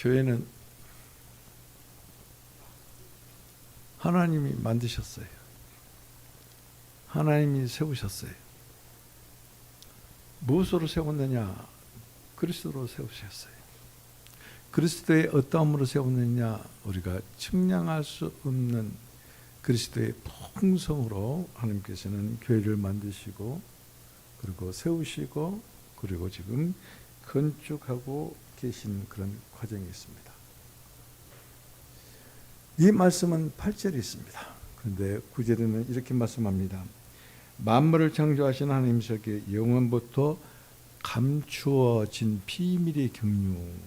교회는 하나님이 만드셨어요. 하나님이 세우셨어요. 무엇으로 세웠느냐? 그리스도로 세우셨어요. 그리스도의 어떠함으로 세웠느냐? 우리가 측량할 수 없는 그리스도의 풍성으로 하나님께서는 교회를 만드시고 그리고 세우시고 그리고 지금 건축하고 계신 그런 과정이 있습니다. 이 말씀은 8절에 있습니다. 그런데 9절에는 이렇게 말씀합니다. 만물을 창조하신 하나님께서 영원부터 감추어진 비밀의 경륜,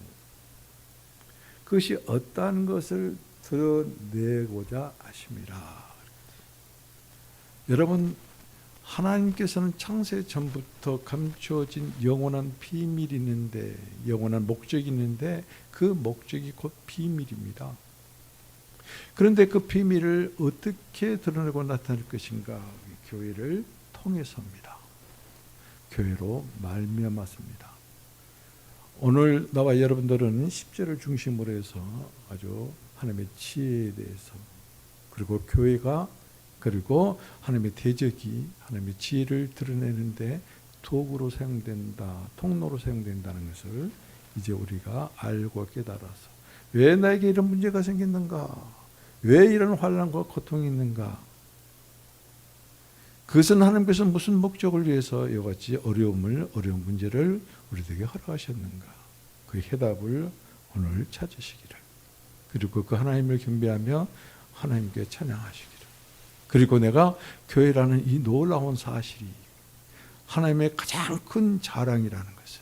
그것이 어떠한 것을 드러내고자 하심이라. 여러분, 하나님께서는 창세 전부터 감추어진 영원한 비밀이 있는데, 영원한 목적이 있는데 그 목적이 곧 비밀입니다. 그런데 그 비밀을 어떻게 드러내고 나타낼 것인가? 교회를 통해서입니다. 교회로 말미암았습니다. 오늘 나와 여러분들은 10절을 중심으로 해서 아주 하나님의 지혜에 대해서, 그리고 교회가, 그리고 하나님의 대적이 하나님의 지혜를 드러내는데 도구로 사용된다, 통로로 사용된다는 것을 이제 우리가 알고 깨달아서, 왜 나에게 이런 문제가 생겼는가? 왜 이런 환난과 고통이 있는가? 그것은 하나님께서 무슨 목적을 위해서 이와 같이 어려운 문제를 우리에게 허락하셨는가? 그 해답을 오늘 찾으시기를, 그리고 그 하나님을 경배하며 하나님께 찬양하시기를, 그리고 내가 교회라는 이 놀라운 사실이 하나님의 가장 큰 자랑이라는 것을,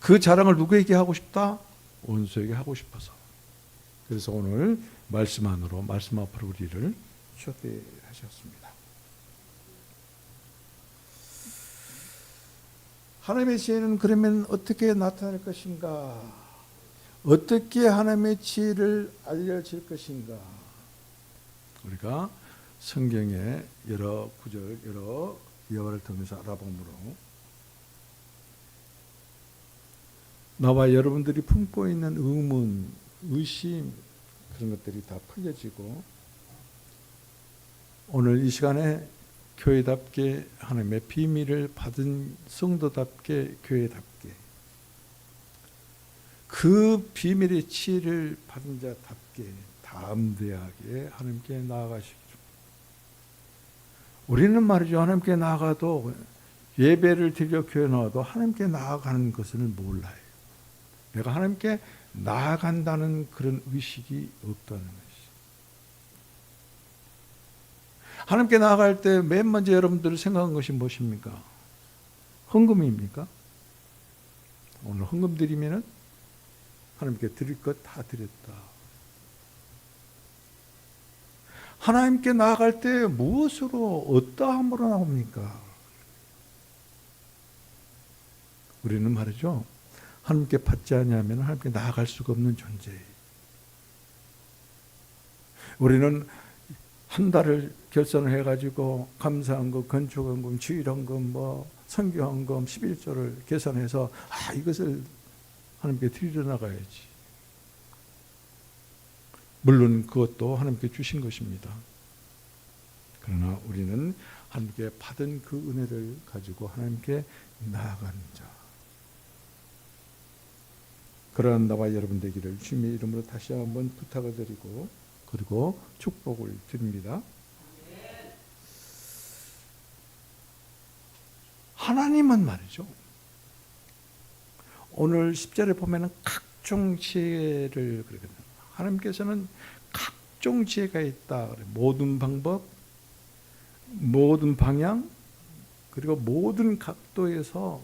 그 자랑을 누구에게 하고 싶다? 원수에게 하고 싶어서. 그래서 오늘 말씀 안으로, 말씀 앞으로 우리를 초대하셨습니다. 하나님의 지혜는 그러면 어떻게 나타날 것인가? 어떻게 하나님의 지혜를 알려질 것인가? 우리가 성경의 여러 구절, 여러 예화를 통해서 알아보므로 나와 여러분들이 품고 있는 의문, 의심, 그런 것들이 다 풀려지고, 오늘 이 시간에 교회답게 하나님의 비밀을 받은 성도답게, 교회답게, 그 비밀의 지혜를 받은 자답게 담대하게 하나님께 나아가시기를. 우리는 말이죠, 하나님께 나아가도, 예배를 드려 교회 나와도 하나님께 나아가는 것을 몰라요. 내가 하나님께 나아간다는 그런 의식이 없다는 것이. 하나님께 나아갈 때 맨 먼저 여러분들이 생각한 것이 무엇입니까? 헌금입니까? 오늘 헌금 드리면은 하나님께 드릴 것 다 드렸다. 하나님께 나아갈 때 무엇으로, 어떠함으로 나옵니까? 우리는 말이죠, 하나님께 받지 않으면 하나님께 나아갈 수가 없는 존재예요. 우리는 한 달을 결산을 해가지고 감사헌금, 건축헌금, 주일헌금, 선교헌금, 11조를 계산해서 이것을 하나님께 드리러 나가야지. 물론 그것도 하나님께 주신 것입니다. 그러나 우리는 하나님께 받은 그 은혜를 가지고 하나님께 나아가는 자, 그러한 나와 여러분 되기를 주님의 이름으로 다시 한번 부탁을 드리고, 그리고 축복을 드립니다. 하나님은 말이죠, 오늘 10절에 보면은 각종 지혜를 그러거든요. 하나님께서는 각종 지혜가 있다. 모든 방법, 모든 방향, 그리고 모든 각도에서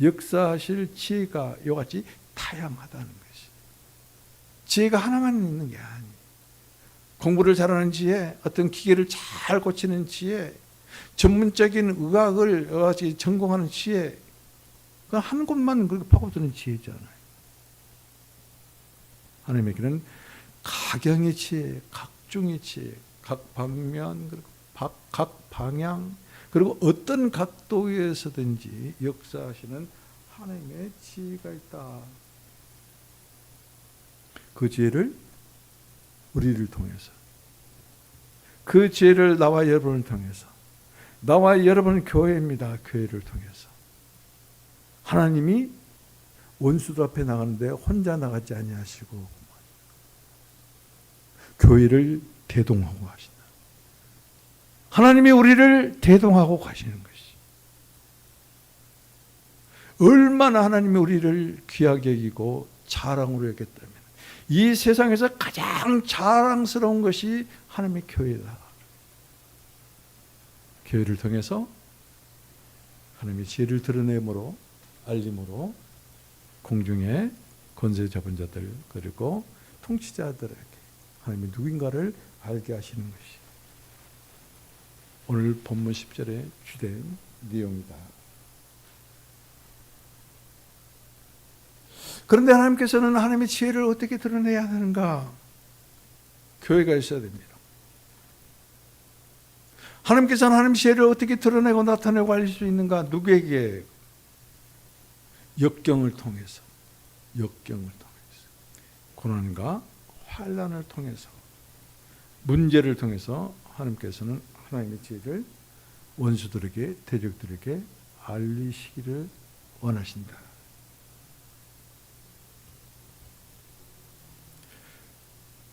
역사하실 지혜가 이같이 다양하다는 것이. 지혜가 하나만 있는 게 아니에요. 공부를 잘하는 지혜, 어떤 기계를 잘 고치는 지혜, 전문적인 의학을 이같이 전공하는 지혜, 그 한 곳만 그렇게 파고드는 지혜잖아요. 하나님에게는 각양의 지혜, 각종의 지혜, 각 방면, 그리고 각 방향, 그리고 어떤 각도에서든지 역사하시는 하나님의 지혜가 있다. 그 지혜를 우리를 통해서, 그 지혜를 나와 여러분을 통해서, 나와 여러분은 교회입니다. 교회를 통해서 하나님이 원수들 앞에 나가는데 혼자 나가지 아니하시고 교회를 대동하고 하신다. 하나님이 우리를 대동하고 가시는 것이 얼마나 하나님이 우리를 귀하게 여기고 자랑으로 여겼다면, 이 세상에서 가장 자랑스러운 것이 하나님의 교회다. 교회를 통해서 하나님의 지혜를 드러내므로, 알림으로 공중의 권세 잡은 자들 그리고 통치자들에게 하나님이 누군가를 알게 하시는 것이 오늘 본문 10절의 주된 내용이다. 그런데 하나님께서는 하나님의 지혜를 어떻게 드러내야 하는가? 교회가 있어야 됩니다. 하나님께서는 하나님의 지혜를 어떻게 드러내고 나타내고 알릴 수 있는가? 누구에게? 역경을 통해서, 고난과 환난을 통해서, 문제를 통해서 하나님께서는 하나님의 지혜를 원수들에게, 대적들에게 알리시기를 원하신다.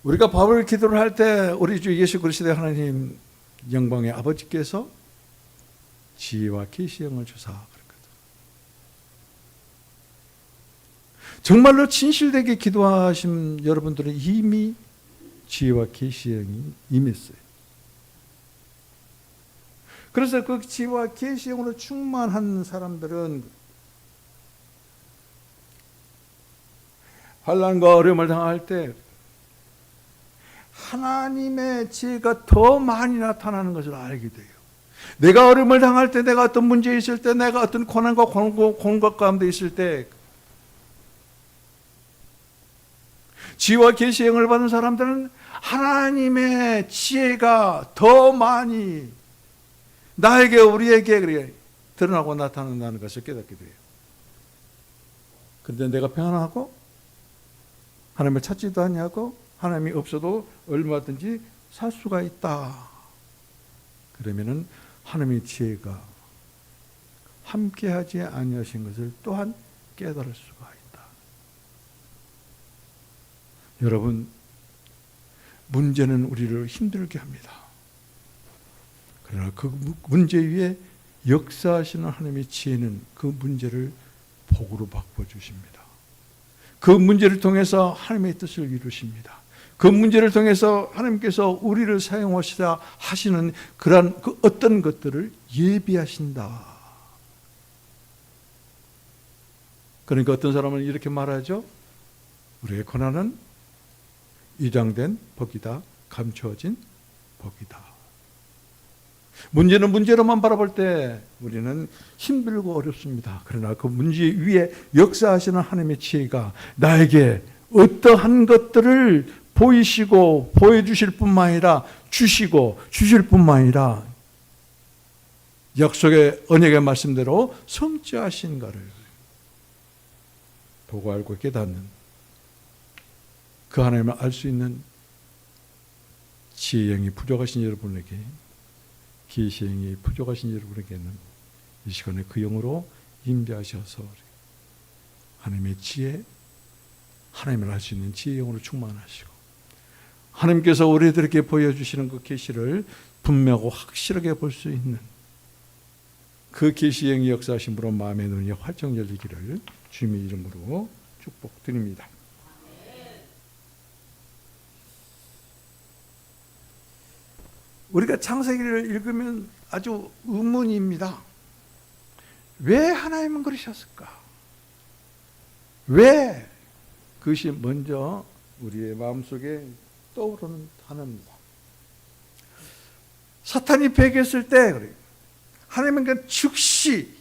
우리가 밥을 기도를 할 때 우리 주 예수 그리스도의 하나님 영광의 아버지께서 지혜와 계시의 영을 주사 그랬거든. 정말로 진실되게 기도하신 여러분들은 이미 지혜와 계시의 영이 임했어요. 그래서 그 지혜와 계시의 영으로 충만한 사람들은 환난과 어려움을 당할 때 하나님의 지혜가 더 많이 나타나는 것을 알게 돼요. 내가 어려움을 당할 때, 내가 어떤 문제에 있을 때, 내가 어떤 고난과 공격 가운데 있을 때 지혜와 계시의 영을 받은 사람들은 하나님의 지혜가 더 많이 나에게, 우리에게 그렇게 드러나고 나타난다는 것을 깨닫게 돼요. 그런데 내가 평안하고 하나님을 찾지도 아니하고 하나님이 없어도 얼마든지 살 수가 있다. 그러면은 하나님의 지혜가 함께하지 아니하신 것을 또한 깨달을 수가 있다. 여러분, 문제는 우리를 힘들게 합니다. 그러나 그 문제 위에 역사하시는 하나님의 지혜는 그 문제를 복으로 바꿔주십니다. 그 문제를 통해서 하나님의 뜻을 이루십니다. 그 문제를 통해서 하나님께서 우리를 사용하시다 하시는 그러한 그 어떤 것들을 예비하신다. 그러니까 어떤 사람은 이렇게 말하죠. 우리의 고난은 위장된 복이다. 감추어진 복이다. 문제는 문제로만 바라볼 때 우리는 힘들고 어렵습니다. 그러나 그 문제 위에 역사하시는 하나님의 지혜가 나에게 어떠한 것들을 보이시고 보여주실 뿐만 아니라 주시고 주실 뿐만 아니라 약속의 언약의 말씀대로 성취하신가를 보고 알고 깨닫는 그 하나님을 알 수 있는 지혜의 영이 부족하신 여러분에게, 계시의 영이 부족하신 여러분에게는 이 시간에 그 영으로 임재하셔서 하나님의 지혜, 하나님을 알 수 있는 지혜의 영으로 충만하시고 하나님께서 우리들에게 보여주시는 그 계시를 분명하고 확실하게 볼 수 있는 그 계시의 영이 역사하심으로 마음의 눈이 활짝 열리기를 주님의 이름으로 축복드립니다. 우리가 창세기를 읽으면 아주 의문입니다. 왜 하나님은 그러셨을까? 왜? 그것이 먼저 우리의 마음속에 떠오르는 단어입니다. 사탄이 배겼을 때 그래요. 하나님은 그 즉시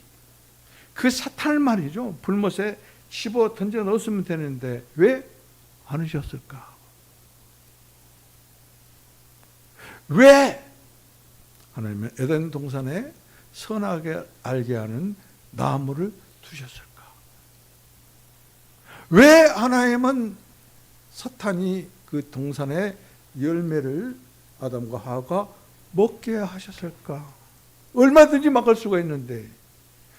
그 사탄을 말이죠. 불못에 씹어 던져 넣었으면 되는데 왜 안 하셨을까? 왜 하나님은 에덴 동산에 선하게 알게 하는 나무를 두셨을까? 왜 하나님은 사탄이 그 동산의 열매를 아담과 하와가 먹게 하셨을까? 얼마든지 막을 수가 있는데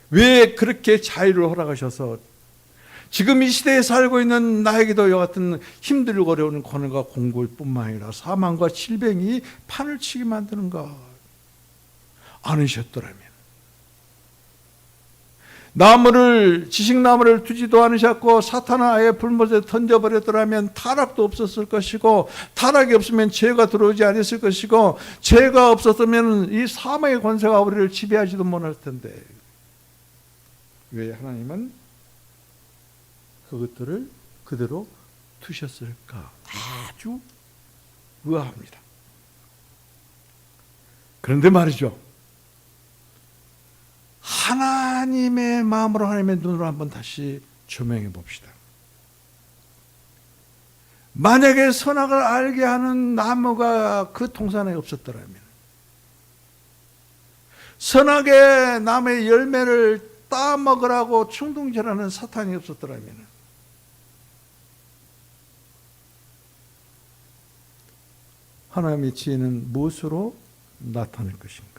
왜 그렇게 자유를 허락하셔서 지금 이 시대에 살고 있는 나에게도 이와 같은 힘들고 어려운 고난과 공고일 뿐만 아니라 사망과 질병이 판을 치게 만드는가 않으셨더라면, 지식나무를 두지도 않으셨고 사탄은 아예 불못에 던져버렸더라면 타락도 없었을 것이고, 타락이 없으면 죄가 들어오지 않았을 것이고, 죄가 없었다면 이 사망의 권세가 우리를 지배하지도 못할 텐데 왜 하나님은 그것들을 그대로 두셨을까? 아주 의아합니다. 그런데 말이죠, 하나님의 마음으로, 하나님의 눈으로 한번 다시 조명해 봅시다. 만약에 선악을 알게 하는 나무가 그 동산에 없었더라면, 선악의 나무의 열매를 따먹으라고 충동질하는 사탄이 없었더라면, 하나님의 지혜는 무엇으로 나타날 것인가?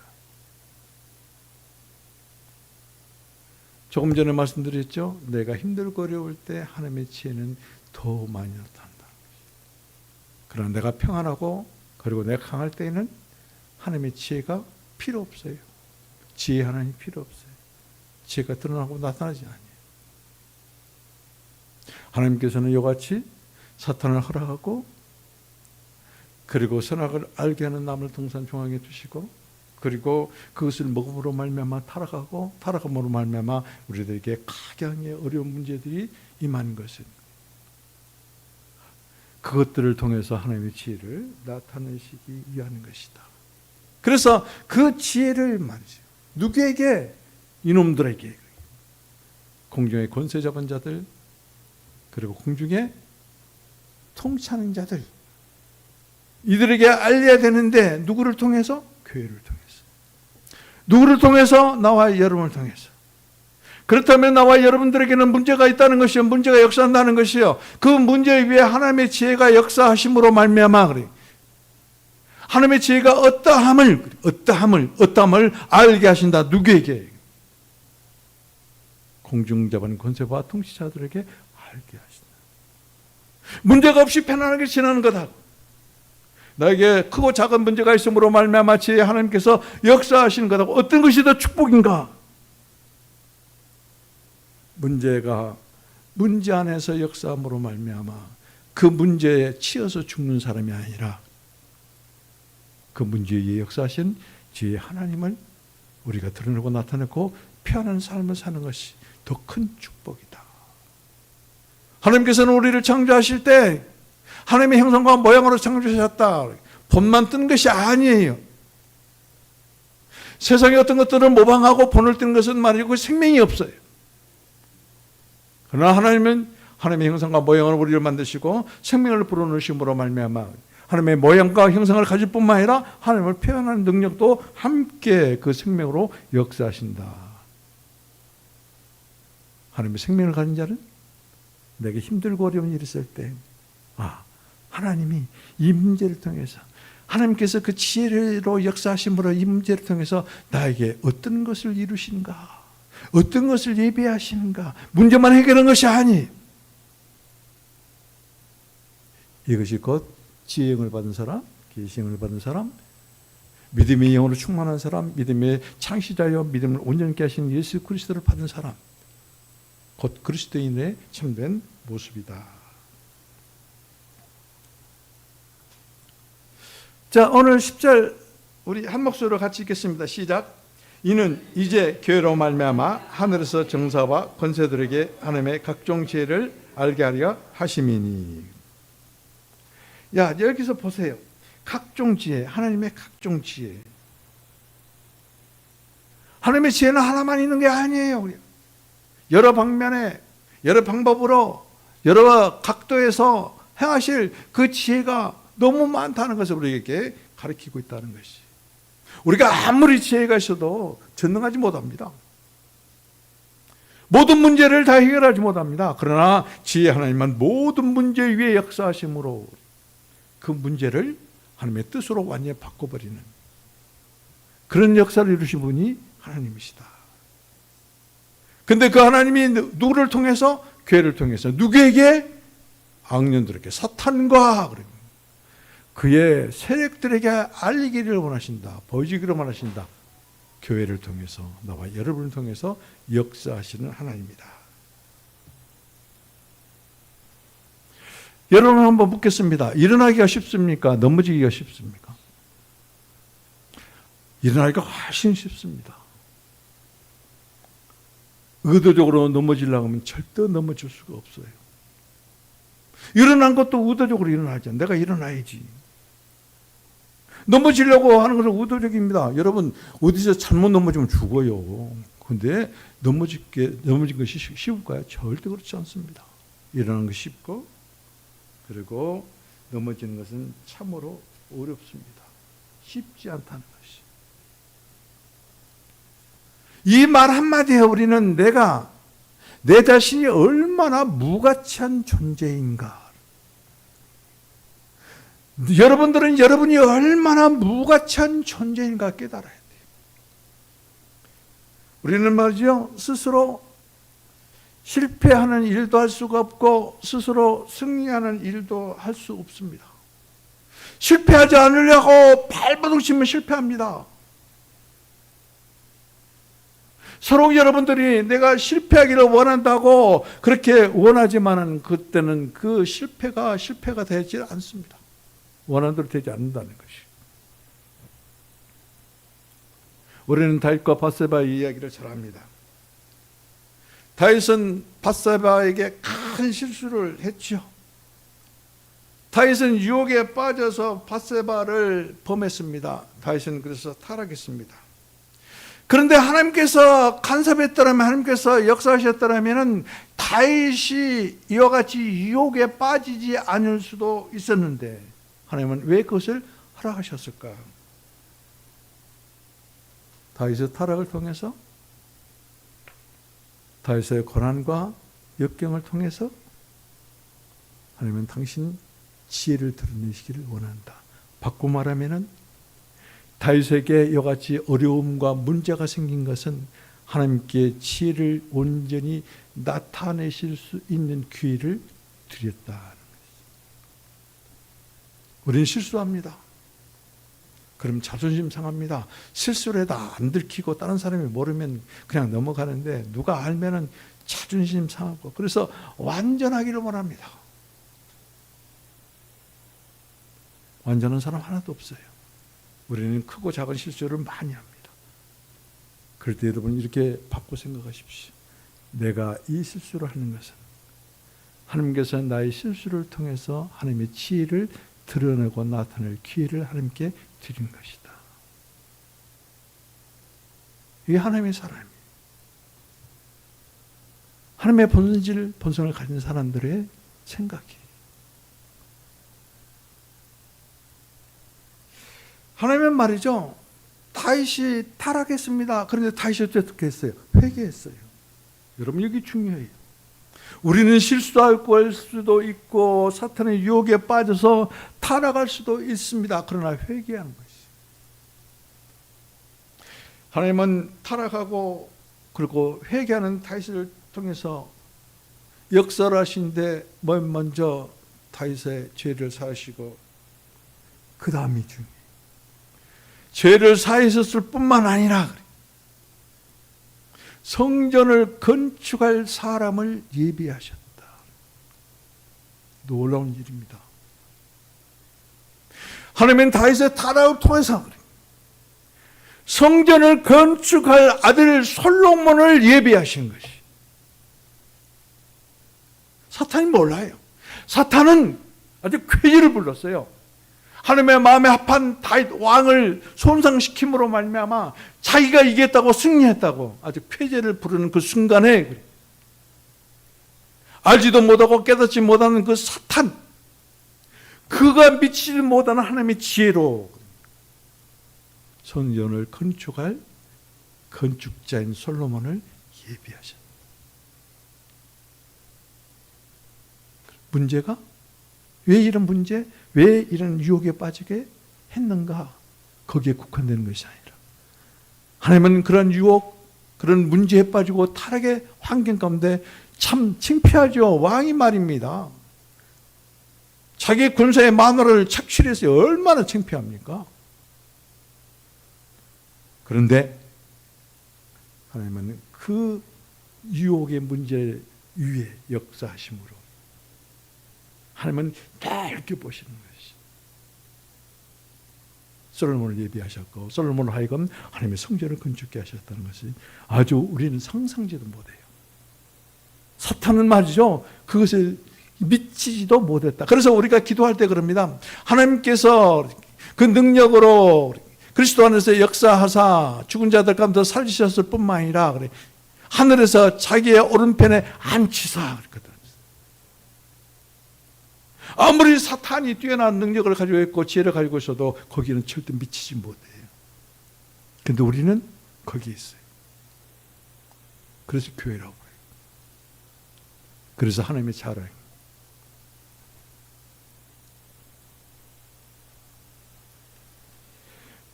조금 전에 말씀드렸죠. 내가 힘들고 어려울 때 하나님의 지혜는 더 많이 나타난다. 그러나 내가 평안하고 그리고 내가 강할 때에는 하나님의 지혜가 필요 없어요. 지혜 하나님 필요 없어요. 지혜가 드러나고 나타나지 않아요. 하나님께서는 이와 같이 사탄을 허락하고 그리고 선악을 알게 하는 나무를 동산 중앙에 두시고, 그리고 그것을 먹음으로 말미암아 타락하고, 타락함으로 말미암아 우리들에게 각양의 어려운 문제들이 임하는 것은 그것들을 통해서 하나님의 지혜를 나타내시기 위한 것이다. 그래서 그 지혜를 말이죠, 누구에게? 이놈들에게, 공중의 권세 잡은 자들, 그리고 공중에 통치하는 자들, 이들에게 알려야 되는데 누구를 통해서? 교회를 통해서. 누구를 통해서? 나와 여러분을 통해서. 그렇다면 나와 여러분들에게는 문제가 있다는 것이요, 문제가 역사한다는 것이요, 그 문제 위에 하나님의 지혜가 역사하심으로 말미암아 그래, 하나님의 지혜가 어떠함을 알게 하신다. 누구에게? 공중 잡은 권세와 통치자들에게 알게 하신다. 문제가 없이 편안하게 지나는 거다. 나에게 크고 작은 문제가 있음으로 말미암아 지혜 하나님께서 역사하시는 거다. 어떤 것이 더 축복인가? 문제 안에서 역사함으로 말미암아 그 문제에 치여서 죽는 사람이 아니라 그 문제 위에 역사하신 지혜 하나님을 우리가 드러내고 나타내고 편안한 삶을 사는 것이 더 큰 축복이다. 하나님께서는 우리를 창조하실 때 하나님의 형상과 모양으로 창조하셨다. 본만 뜬 것이 아니에요. 세상의 어떤 것들을 모방하고 본을 뜬 것은 말이고 생명이 없어요. 그러나 하나님은 하나님의 형상과 모양으로 우리를 만드시고 생명을 불어넣으심으로 말미암아 하나님의 모양과 형상을 가질 뿐만 아니라 하나님을 표현하는 능력도 함께 그 생명으로 역사하신다. 하나님의 생명을 가진 자는 내게 힘들고 어려운 일이 있을 때 하나님이 이 문제를 통해서, 하나님께서 그 지혜로 역사하심으로 이 문제를 통해서 나에게 어떤 것을 이루시는가, 어떤 것을 예비하시는가, 문제만 해결하는 것이 아니에요. 이것이 곧 지혜를 받은 사람, 계시를 받은 사람, 믿음의 영으로 충만한 사람, 믿음의 창시자여 믿음을 온전케 하신 예수 그리스도를 받은 사람, 곧 그리스도인의 참된 모습이다. 자, 오늘 10절 우리 한 목소리로 같이 읽겠습니다. 시작. 이는 이제 교회로 말미암아 하늘에서 정사와 권세들에게 하나님의 각종 지혜를 알게 하려 하심이니. 야, 여기서 보세요. 각종 지혜, 하나님의 각종 지혜. 하나님의 지혜는 하나만 있는 게 아니에요. 여러 방면에, 여러 방법으로, 여러 각도에서 행하실 그 지혜가 너무 많다는 것을 우리에게 가르치고 있다는 것이. 우리가 아무리 지혜가 있어도 전능하지 못합니다. 모든 문제를 다 해결하지 못합니다. 그러나 지혜 하나님은 모든 문제 위에 역사하심으로 그 문제를 하나님의 뜻으로 완전히 바꿔버리는 그런 역사를 이루신 분이 하나님이시다. 근데 그 하나님이 누구를 통해서? 교회를 통해서. 누구에게? 악년들에게, 사탄과 그의 세력들에게 알리기를 원하신다. 보여주기를 원하신다. 교회를 통해서, 나와 여러분을 통해서 역사하시는 하나님이다. 여러분 한번 묻겠습니다. 일어나기가 쉽습니까? 넘어지기가 쉽습니까? 일어나기가 훨씬 쉽습니다. 의도적으로 넘어지려고 하면 절대 넘어질 수가 없어요. 일어난 것도 의도적으로 일어나지. 내가 일어나야지. 넘어지려고 하는 것은 의도적입니다. 여러분, 어디서 잘못 넘어지면 죽어요. 근데 넘어진 것이 쉬울까요? 절대 그렇지 않습니다. 일어나는 것이 쉽고, 그리고 넘어지는 것은 참으로 어렵습니다. 쉽지 않다는 것이. 이 말 한마디에 우리는 내 자신이 얼마나 무가치한 존재인가. 여러분들은 여러분이 얼마나 무가치한 존재인가 깨달아야 돼요. 우리는 말이죠, 스스로 실패하는 일도 할 수가 없고 스스로 승리하는 일도 할 수 없습니다. 실패하지 않으려고 발버둥 치면 실패합니다. 서로 여러분들이 내가 실패하기를 원한다고 그렇게 원하지만은 그때는 그 실패가 되지 않습니다. 원하는 대로 되지 않는다는 것이. 우리는 다윗과 밧세바의 이야기를 잘 압니다. 다윗은 밧세바에게 큰 실수를 했죠. 다윗은 유혹에 빠져서 밧세바를 범했습니다. 다윗은 그래서 타락했습니다. 그런데 하나님께서 간섭했더라면, 하나님께서 역사하셨더라면 다윗이 이와 같이 유혹에 빠지지 않을 수도 있었는데 하나님은 왜 그것을 허락하셨을까? 다윗의 타락을 통해서, 다윗의 고난과 역경을 통해서 하나님은 당신 지혜를 드러내시기를 원한다. 바꿔 말하면은 다윗에게 이같이 어려움과 문제가 생긴 것은 하나님께 지혜를 온전히 나타내실 수 있는 기회를 드렸다. 우리는 실수합니다. 그럼 자존심 상합니다. 실수를 해도 안 들키고 다른 사람이 모르면 그냥 넘어가는데 누가 알면은 자존심 상하고, 그래서 완전하기를 원합니다. 완전한 사람 하나도 없어요. 우리는 크고 작은 실수를 많이 합니다. 그럴 때 여러분 이렇게 바꿔 생각하십시오. 내가 이 실수를 하는 것은 하나님께서 나의 실수를 통해서 하나님의 지혜를 드러내고 나타낼 기회를 하나님께 드린 것이다. 이게 하나님의 사람이에요. 하나님의 본성을 가진 사람들의 생각이에요. 하나님은 말이죠, 다윗이 타락했습니다. 그런데 다윗이 어떻게 했어요? 회개했어요. 여러분, 여기 중요해요. 우리는 실수할 수도 있고 사탄의 유혹에 빠져서 타락할 수도 있습니다. 그러나 회개하는 것이. 하나님은 타락하고 그리고 회개하는 다윗을 통해서 역사를 하신데 먼저 다윗의 죄를 사하시고 그 다음이 중요해요. 죄를 사하셨을 뿐만 아니라 성전을 건축할 사람을 예비하셨다. 놀라운 일입니다. 하나님은 다윗의 타락을 통해서 성전을 건축할 아들 솔로몬을 예비하신 것이. 사탄이 몰라요. 사탄은 아주 쾌지를 불렀어요. 하나님의 마음에 합한 다윗 왕을 손상시킴으로 말미암아 자기가 이겼다고 승리했다고 아주 쾌재를 부르는 그 순간에 알지도 못하고 깨닫지 못하는 그 사탄, 그가 미치지 못하는 하나님의 지혜로 성전을 건축할 건축자인 솔로몬을 예비하셨다. 문제가? 왜 이런 문제? 왜 이런 유혹에 빠지게 했는가? 거기에 국한되는 것이 아니라 하나님은 그런 유혹, 그런 문제에 빠지고 타락의 환경 가운데 참 창피하죠. 왕이 말입니다. 자기 군사의 마누라를 착취해서 얼마나 창피합니까? 그런데 하나님은 그 유혹의 문제 위에 역사하심으로 하나님은 넓게 보시는 것이 솔로몬을 예비하셨고 솔로몬을 하여금 하나님의 성전을 건축케 하셨다는 것이 아주 우리는 상상지도 못해요. 사탄은 말이죠. 그것을 미치지도 못했다. 그래서 우리가 기도할 때 그럽니다. 하나님께서 그 능력으로 그리스도 안에서 역사하사 죽은 자들 가운데 살리셨을 뿐만 아니라 그래 하늘에서 자기의 오른편에 앉히사 그랬거든. 아무리 사탄이 뛰어난 능력을 가지고 있고 지혜를 가지고 있어도 거기는 절대 미치지 못해요. 그런데 우리는 거기에 있어요. 그래서 교회라고 해요. 그래서 하나님의 자랑.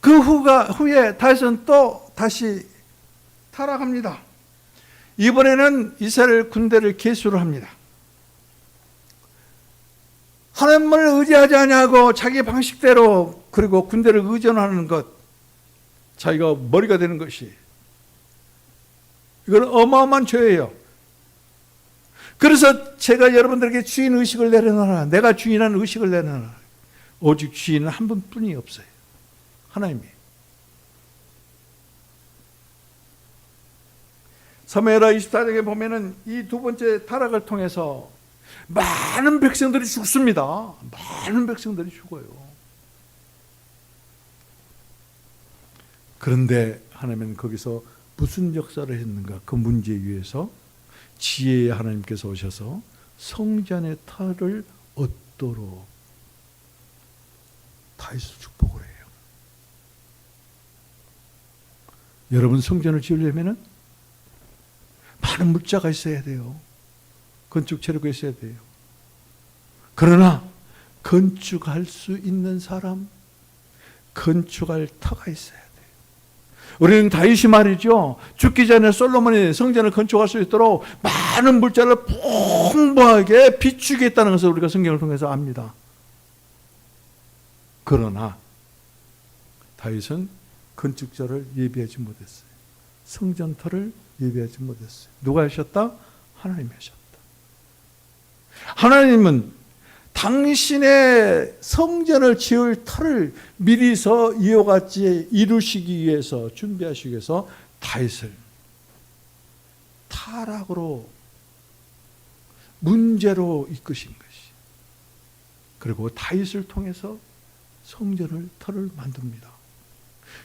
그 후에 다윗은 또 다시 타락합니다. 이번에는 이스라엘 군대를 계수를 합니다. 하나님을 의지하지 아니하고 자기 방식대로 그리고 군대를 의존하는 것, 자기가 머리가 되는 것이 이건 어마어마한 죄예요. 그래서 제가 여러분들에게 주인 의식을 내려놔라. 내가 주인한 의식을 내려놔라. 오직 주인은 한 분뿐이 없어요. 하나님이. 사무엘하 24장에 보면은 이 두 번째 타락을 통해서 많은 백성들이 죽습니다. 많은 백성들이 죽어요. 그런데 하나님은 거기서 무슨 역사를 했는가? 그 문제 위에서 지혜의 하나님께서 오셔서 성전의 터를 얻도록 다윗을 축복을 해요. 여러분 성전을 지으려면은 많은 물자가 있어야 돼요. 건축 재료가 있어야 돼요. 그러나 건축할 수 있는 사람, 건축할 터가 있어야 돼요. 우리는 다윗이 말이죠. 죽기 전에 솔로몬이 성전을 건축할 수 있도록 많은 물자를 풍부하게 비추겠다는 것을 우리가 성경을 통해서 압니다. 그러나 다윗은 건축자를 예비하지 못했어요. 성전터를 예비하지 못했어요. 누가 하셨다? 하나님이 하셨다. 하나님은 당신의 성전을 지을 터를 미리서 이와 같이 이루시기 위해서 준비하시기 위해서 다윗을 타락으로 문제로 이끄신 것이. 그리고 다윗을 통해서 성전을 터를 만듭니다.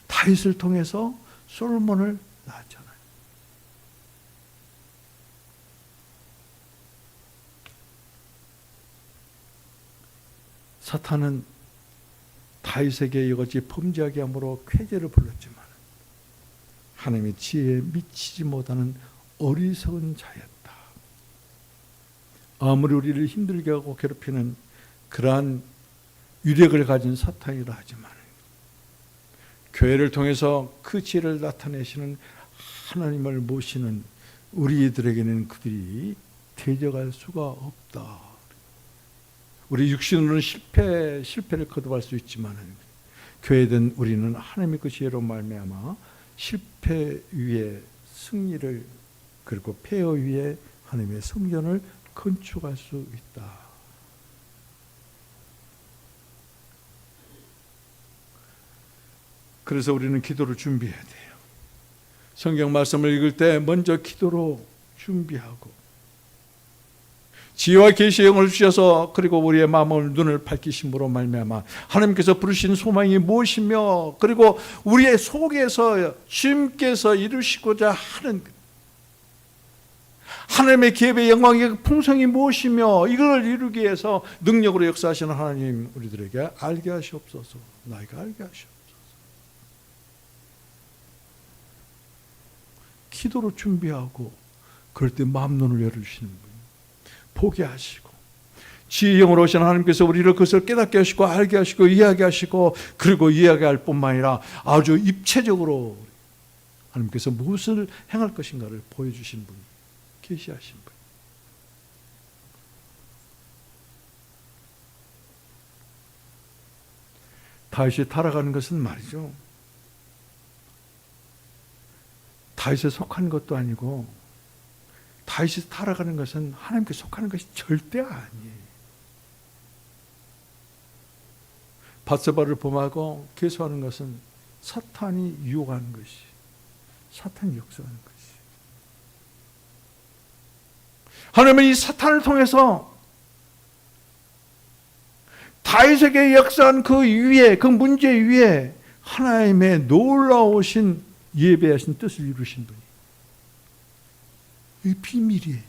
다윗을 통해서 솔로몬을 낳았잖아요. 사탄은 다윗에게 이것이 범죄하게 함으로 쾌재를 불렀지만 하나님의 지혜에 미치지 못하는 어리석은 자였다. 아무리 우리를 힘들게 하고 괴롭히는 그러한 유력을 가진 사탄이라 하지만 교회를 통해서 그 지혜를 나타내시는 하나님을 모시는 우리들에게는 그들이 대적할 수가 없다. 우리 육신으로는 실패를 거듭할 수 있지만 교회된 우리는 하나님의 그 지혜로 말미암아 실패 위에 승리를 그리고 폐허 위에 하나님의 성전을 건축할 수 있다. 그래서 우리는 기도를 준비해야 돼요. 성경 말씀을 읽을 때 먼저 기도로 준비하고 지혜와 계시의 영을 주셔서 그리고 우리의 마음을 눈을 밝히심으로 말미암아 하나님께서 부르신 소망이 무엇이며 그리고 우리의 속에서 주님께서 이루시고자 하는 하나님의 기업의 영광의 풍성이 무엇이며 이걸 이루기 위해서 능력으로 역사하시는 하나님 우리들에게 알게 하시옵소서. 나에게 알게 하시옵소서. 기도로 준비하고 그럴 때 마음 눈을 열어주시는 분 보게 하시고 지혜의 영으로 오신 하나님께서 우리를 그것을 깨닫게 하시고 알게 하시고 이야기하시고, 그리고 이야기할 뿐만 아니라 아주 입체적으로 하나님께서 무엇을 행할 것인가를 보여주신 분, 계시하신 분. 다윗이 타락하는 것은 말이죠, 다윗에 속한 것도 아니고, 다윗이 타락하는 것은 하나님께 속하는 것이 절대 아니에요. 밧세바를 범하고 계속하는 것은 사탄이 유혹하는 것이, 사탄이 역사하는 것이. 하나님은 이 사탄을 통해서 다윗에게 역사한 그 위에, 그 문제 위에 하나님의 놀라우신 예배하신 뜻을 이루신 분이, 이게 비밀이에요.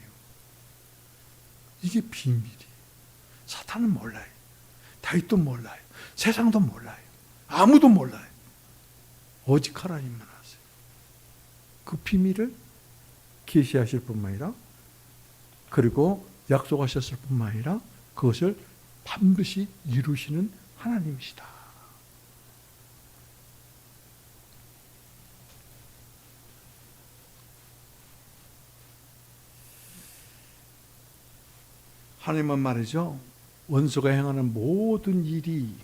이게 비밀이에요. 사탄은 몰라요. 다윗도 몰라요. 세상도 몰라요. 아무도 몰라요. 오직 하나님만 아세요. 그 비밀을 계시하실 뿐만 아니라, 그리고 약속하셨을 뿐만 아니라 그것을 반드시 이루시는 하나님이시다. 하나님은 말이죠, 원수가 행하는 모든 일이,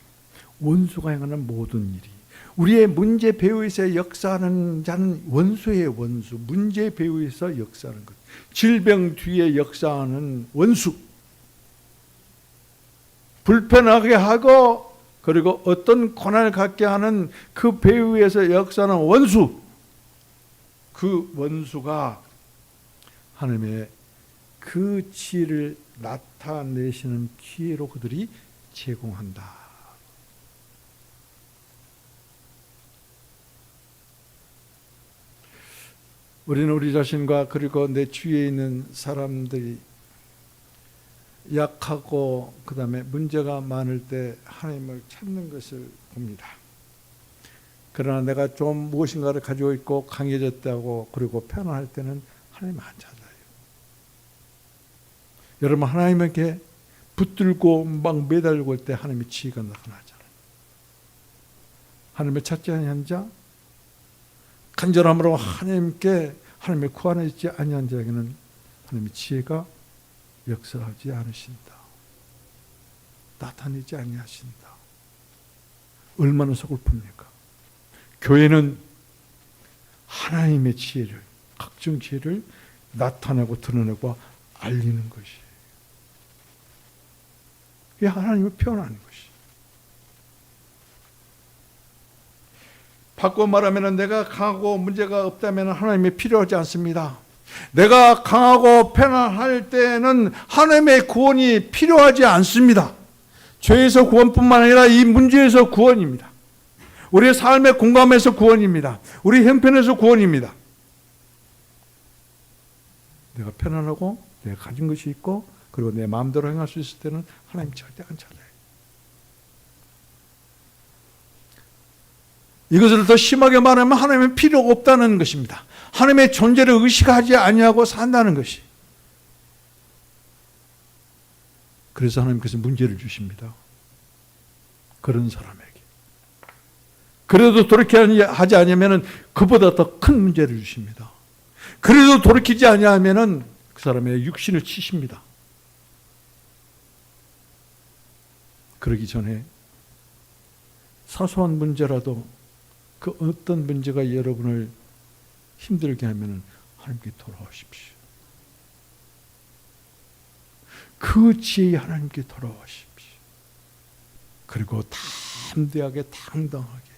우리의 문제 배후에서 역사하는 자는 원수예요. 원수. 문제 배후에서 역사하는 것. 질병 뒤에 역사하는 원수. 불편하게 하고, 그리고 어떤 고난을 갖게 하는 그 배후에서 역사하는 원수. 그 원수가 하나님의 그 지혜를 나타내시는 기회로 그들이 제공한다. 우리는 우리 자신과 그리고 내 주위에 있는 사람들이 약하고 그 다음에 문제가 많을 때 하나님을 찾는 것을 봅니다. 그러나 내가 좀 무엇인가를 가지고 있고 강해졌다고 그리고 편안할 때는 하나님 안 찾아요. 여러분, 하나님에게 붙들고 막 매달리고 올 때 하나님의 지혜가 나타나잖아요. 하나님을 찾지 아니한 자, 간절함으로 하나님의 구하는 있지 아니한 자에게는 하나님의 지혜가 역사하지 않으신다. 나타내지 아니하신다. 얼마나 서글픕니까? 교회는 하나님의 지혜를, 각종 지혜를 나타내고 드러내고 알리는 것이, 이게 하나님을 표현하는 것이. 바꿔 말하면 내가 강하고 문제가 없다면 하나님이 필요하지 않습니다. 내가 강하고 편안할 때는 하나님의 구원이 필요하지 않습니다. 죄에서 구원뿐만 아니라 이 문제에서 구원입니다. 우리의 삶의 공감에서 구원입니다. 우리 형편에서 구원입니다. 내가 편안하고 내가 가진 것이 있고 그리고 내 마음대로 행할 수 있을 때는 하나님 절대 안 찾아요. 이것을 더 심하게 말하면 하나님은 필요가 없다는 것입니다. 하나님의 존재를 의식하지 아니하고 산다는 것이. 그래서 하나님께서 문제를 주십니다. 그런 사람에게. 그래도 돌이키지 하지 않으면 그보다 더 큰 문제를 주십니다. 그래도 돌이키지 아니하면 그 사람의 육신을 치십니다. 그러기 전에 사소한 문제라도 그 어떤 문제가 여러분을 힘들게 하면 하나님께 돌아오십시오. 그 지혜의 하나님께 돌아오십시오. 그리고 담대하게 당당하게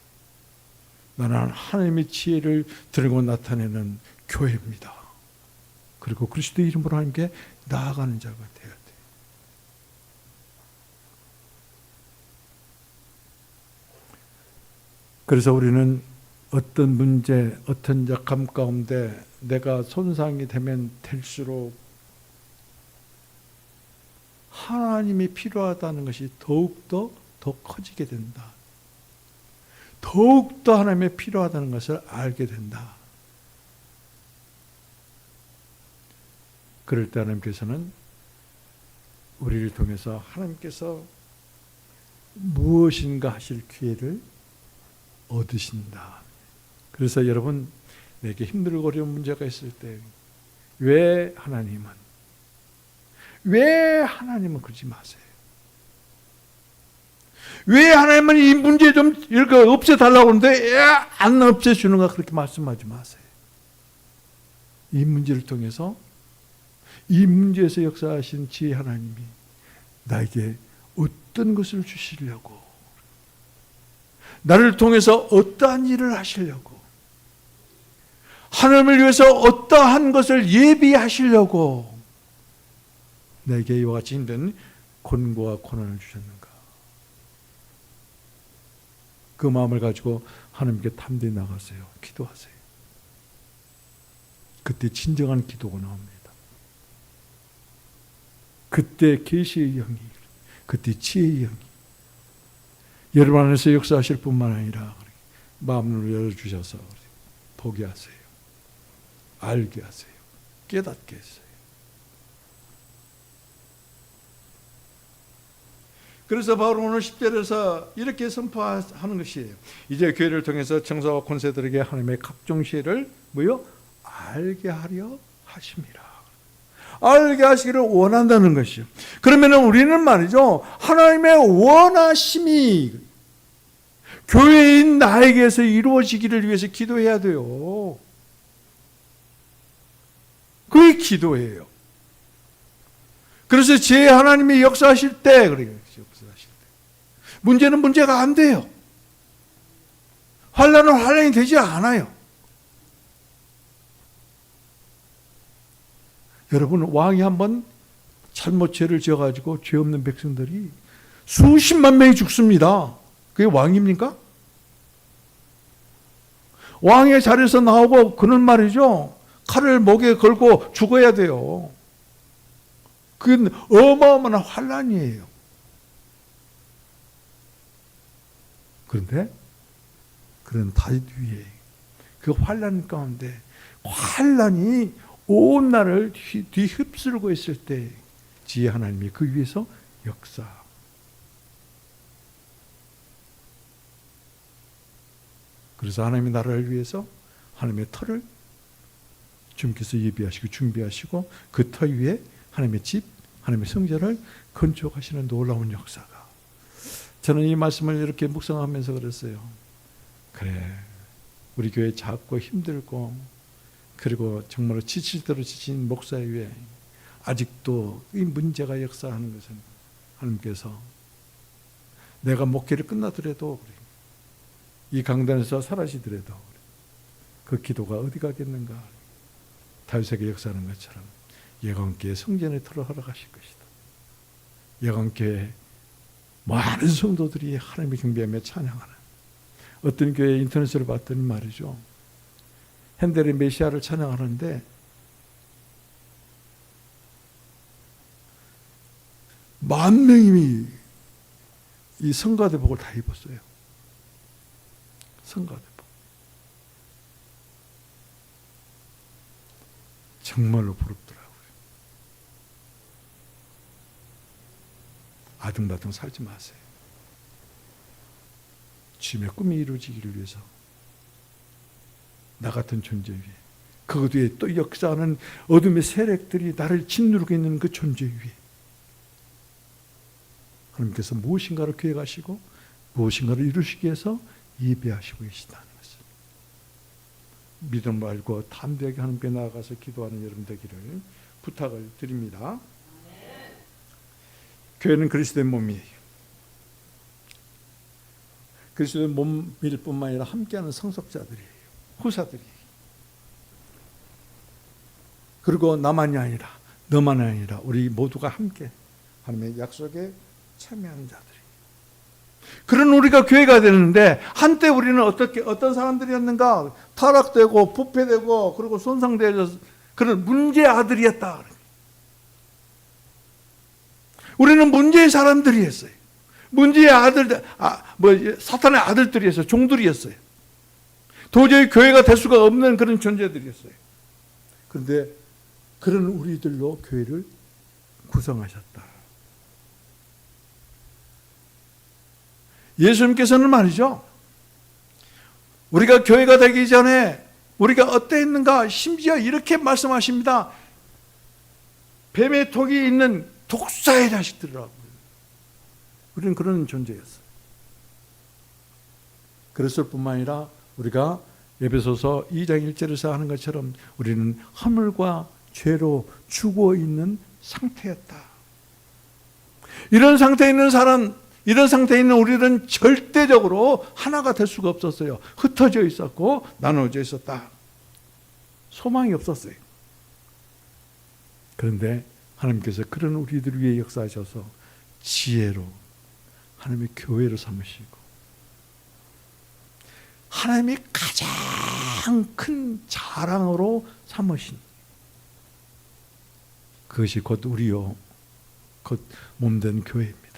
나는 하나님의 지혜를 들고 나타내는 교회입니다. 그리고 그리스도의 이름으로 하나님께 나아가는 자가 되어야 돼요. 그래서 우리는 어떤 문제, 어떤 약함 가운데 내가 손상이 되면 될수록 하나님이 필요하다는 것이 더욱더 더 커지게 된다. 더욱더 하나님이 필요하다는 것을 알게 된다. 그럴 때 하나님께서는 우리를 통해서 하나님께서 무엇인가 하실 기회를 얻으신다. 그래서 여러분, 내게 힘들고 어려운 문제가 있을 때 왜 하나님은 그러지 마세요. 왜 하나님은 이 문제 좀 이렇게 없애달라고 하는데 안 없애주는가, 그렇게 말씀하지 마세요. 이 문제를 통해서, 이 문제에서 역사하신 지혜 하나님이 나에게 어떤 것을 주시려고, 나를 통해서 어떠한 일을 하시려고, 하나님을 위해서 어떠한 것을 예비하시려고 내게 이와 같이 힘든 곤고와 고난을 주셨는가. 그 마음을 가지고 하나님께 담대히 나가세요. 기도하세요. 그때 진정한 기도가 나옵니다. 그때 계시의 영이, 그때 지혜의 영이 여러분 안에서 역사하실 뿐만 아니라 마음을 열어주셔서 보게 하세요. 알게 하세요. 깨닫게 하세요. 그래서 바로 오늘 10절에서 이렇게 선포하는 것이에요. 이제 교회를 통해서 청사와 권세들에게 하나님의 각종 시혜를 뭐요? 알게 하려 하심이라. 알게 하시기를 원한다는 것이요. 그러면 우리는 말이죠, 하나님의 원하심이 교회인 나에게서 이루어지기를 위해서 기도해야 돼요. 그게 기도예요. 그래서 제 하나님이 역사하실 때, 문제는 문제가 안 돼요. 환난은 환난이 되지 않아요. 여러분, 왕이 한번 잘못 죄를 지어가지고 죄 없는 백성들이 수십만 명이 죽습니다. 그게 왕입니까? 왕의 자리에서 나오고 그는 말이죠, 칼을 목에 걸고 죽어야 돼요. 그건 어마어마한 환난이에요. 그런데 그런 다윗 위에 그 환난 가운데 환난이 온 나라를 뒤휩쓸고 있을 때 지혜 하나님이 그 위에서 역사. 그래서 하나님의 나라를 위해서 하나님의 터를 주님께서 예비하시고 준비하시고 그 터 위에 하나님의 집, 하나님의 성전을 건축하시는 놀라운 역사가. 저는 이 말씀을 이렇게 묵상하면서 그랬어요. 그래, 우리 교회 작고 힘들고 그리고 정말로 지칠 대로 지친 목사 위에 아직도 이 문제가 역사하는 것은 하나님께서 내가 목회를 끝나더라도 이 강단에서 사라지더라도 그 기도가 어디 가겠는가. 다윗에게 역사하는 것처럼 예언교회 성전의 터를 허락하실 것이다. 예언교회 많은 성도들이 하나님을 경배하며 찬양하는, 어떤 교회 인터넷으로 봤더니 말이죠, 핸델의 메시아를 찬양하는데 10,000명이 이 성가대복을 다 입었어요. 성가대복. 정말로 부럽더라고요. 아등바등 살지 마세요. 주님의 꿈이 이루어지기를 위해서 나 같은 존재 위에, 그것 위에 또 역사하는 어둠의 세력들이 나를 짓누르고 있는 그 존재 위에 하나님께서 무엇인가를 계획하시고 무엇인가를 이루시기 위해서 예배하시고 계시다는 것을 믿음 말고 담대하게 하나님께 나아가서 기도하는 여러분 되기를 부탁을 드립니다. 교회는 그리스도의 몸이에요. 그리스도의 몸일 뿐만 아니라 함께하는 성속자들이에요. 후사들이에요. 그리고 나만이 아니라 너만이 아니라 우리 모두가 함께 하나님의 약속에 참여하는 자들이에요. 그런 우리가 교회가 되는데 한때 우리는 어떤 사람들이었는가? 타락되고 부패되고 그리고 손상되어서 그런 문제의 아들이었다. 우리는 문제의 사람들이었어요. 문제의 아들, 사탄의 아들들이었어요. 종들이었어요. 도저히 교회가 될 수가 없는 그런 존재들이었어요. 그런데 그런 우리들로 교회를 구성하셨다. 예수님께서는 말이죠, 우리가 교회가 되기 전에 우리가 어땠는가 심지어 이렇게 말씀하십니다. 뱀의 톡이 있는 독사의 자식들이라고. 우리는 그런 존재였어요. 그랬을 뿐만 아니라 우리가 에베소서 2장 1절에서 하는 것처럼 우리는 허물과 죄로 죽어 있는 상태였다. 이런 상태에 있는 사람, 이런 상태에 있는 우리는 절대적으로 하나가 될 수가 없었어요. 흩어져 있었고 나눠져 있었다. 소망이 없었어요. 그런데 하나님께서 그런 우리들 위해 역사하셔서 지혜로 하나님의 교회를 삼으시고 하나님이 가장 큰 자랑으로 삼으신 그것이 곧 우리요 곧 몸된 교회입니다.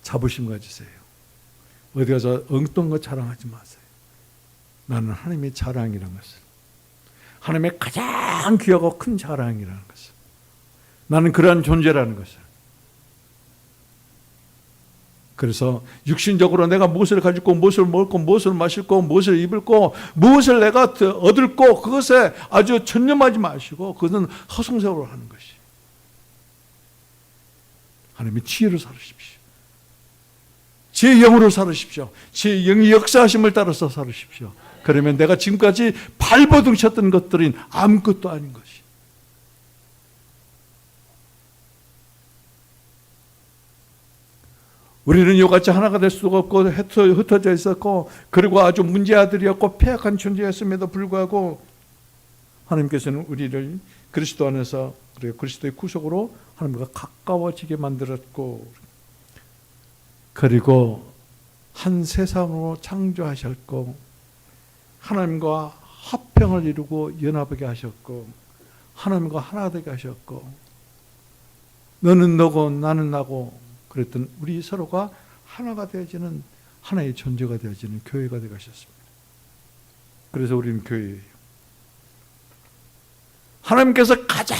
자부심 가지세요. 어디 가서 엉뚱한 거 자랑하지 마세요. 나는 하나님의 자랑이라는 것을, 하나님의 가장 귀하고 큰 자랑이라는 것을, 나는 그러한 존재라는 것을. 그래서 육신적으로 내가 무엇을 가지고 무엇을 먹고 무엇을 마실고 무엇을 입을고 무엇을 내가 얻을고 그것에 아주 전념하지 마시고 그것은 허송세월로 하는 것이, 하나님의 지혜로 살으십시오. 제 영으로 살으십시오. 제 영의 역사하심을 따라서 살으십시오. 그러면 내가 지금까지 발버둥 쳤던 것들은 아무것도 아닌 것이. 우리는 이같이 하나가 될 수가 없고 흩어져 있었고 그리고 아주 문제아들이었고 폐악한 존재였음에도 불구하고 하나님께서는 우리를 그리스도 안에서 그리스도의 구속으로 하나님과 가까워지게 만들었고 그리고 한 세상으로 창조하셨고 하나님과 합평을 이루고 연합하게 하셨고 하나님과 하나 되게 하셨고 너는 너고 나는 나고 그랬던 우리 서로가 하나가 되어지는 하나의 존재가 되어지는 교회가 되게 하셨습니다. 그래서 우리는 교회예요. 하나님께서 가장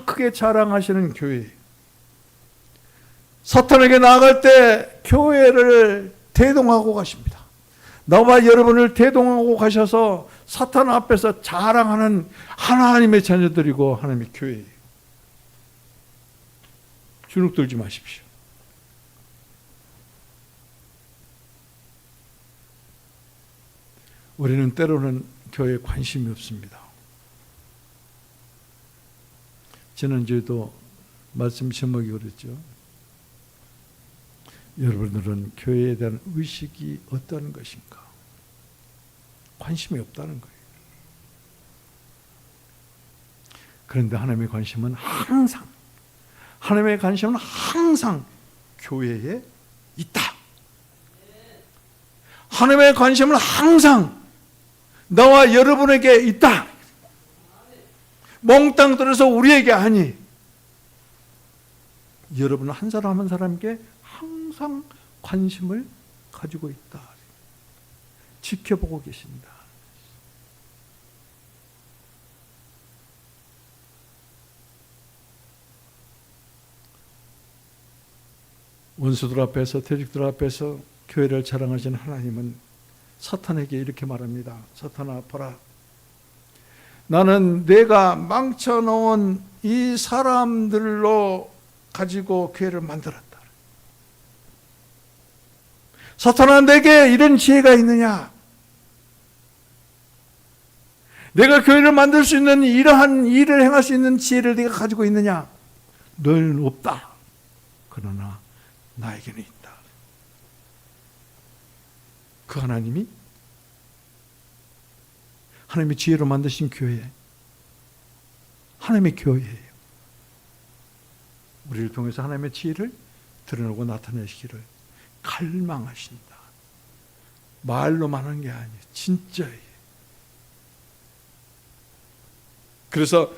크게 자랑하시는 교회. 사탄에게 나아갈 때 교회를 대동하고 가십니다. 나와 여러분을 대동하고 가셔서 사탄 앞에서 자랑하는 하나님의 자녀들이고 하나님의 교회예요. 주눅 들지 마십시오. 우리는 때로는 교회에 관심이 없습니다. 지난주에도 말씀 제목이 그랬죠. 여러분들은 교회에 대한 의식이 어떤 것인가? 관심이 없다는 거예요. 그런데 하나님의 관심은 항상, 하나님의 관심은 항상 교회에 있다. 하나님의 관심은 항상 나와 여러분에게 있다. 몽땅 들어서 우리에게 아니, 여러분 한 사람 한 사람에게 항상 관심을 가지고 있다. 지켜보고 계신다. 원수들 앞에서, 대적들 앞에서 교회를 자랑하신 하나님은 사탄에게 이렇게 말합니다. 사탄아, 보라. 나는 내가 망쳐놓은 이 사람들로 가지고 교회를 만들었다. 사탄아, 내게 이런 지혜가 있느냐? 내가 교회를 만들 수 있는 이러한 일을 행할 수 있는 지혜를 네가 가지고 있느냐? 너는 없다. 그러나 나에게는 있다. 그 하나님이 하나님의 지혜로 만드신 교회, 하나님의 교회예요. 우리를 통해서 하나님의 지혜를 드러내고 나타내시기를 갈망하신다. 말로만 하는 게 아니에요. 진짜예요. 그래서